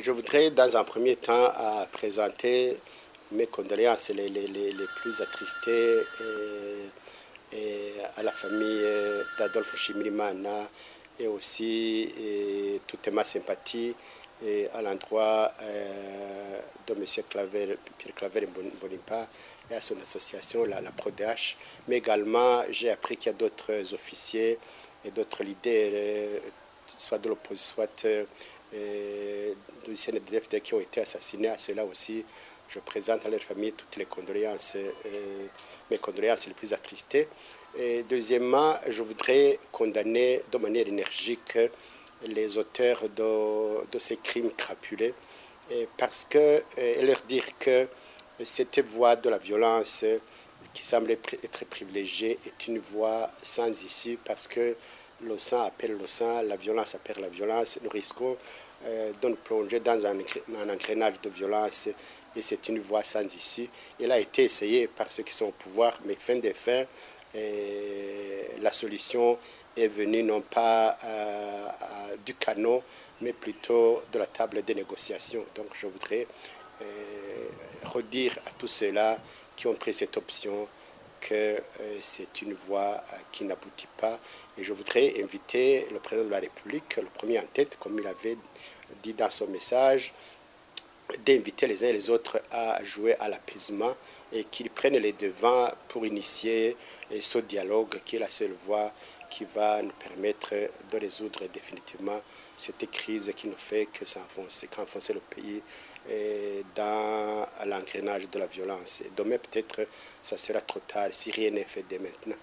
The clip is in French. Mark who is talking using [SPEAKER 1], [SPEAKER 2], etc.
[SPEAKER 1] Je voudrais dans un premier temps présenter mes condoléances les plus attristées à la famille d'Adolphe Nshimirimana et aussi toute ma sympathie à l'endroit de M. Pierre Claver Mbonimpa et à son association, la PRODH. Mais également, j'ai appris qu'il y a d'autres officiers et d'autres leaders, soit de l'opposition, soit du CNDF qui ont été assassinés. À cela aussi, je présente à leur famille toutes les condoléances, mes condoléances les plus attristées. Et deuxièmement, je voudrais condamner de manière énergique les auteurs de ces crimes crapuleux, parce que, et leur dire que cette voie de la violence qui semble être privilégiée est une voie sans issue, parce que le sang appelle le sang, la violence appelle la violence. Nous risquons de nous plonger dans un engrenage de violence et c'est une voie sans issue. Elle a été essayée par ceux qui sont au pouvoir, mais fin des fins, la solution est venue non pas du canon, mais plutôt de la table des négociations. Donc je voudrais redire à tous ceux-là qui ont pris cette option que c'est une voie qui n'aboutit pas. Et je voudrais inviter le président de la République, le premier en tête, comme il avait dit dans son message, d'inviter les uns et les autres à jouer à l'apaisement et qu'ils prennent les devants pour initier ce dialogue qui est la seule voie qui va nous permettre de résoudre définitivement cette crise qui ne fait que qu'enfoncer le pays dans l'engrenage de la violence. Et demain, peut-être, ça sera trop tard si rien n'est fait dès maintenant.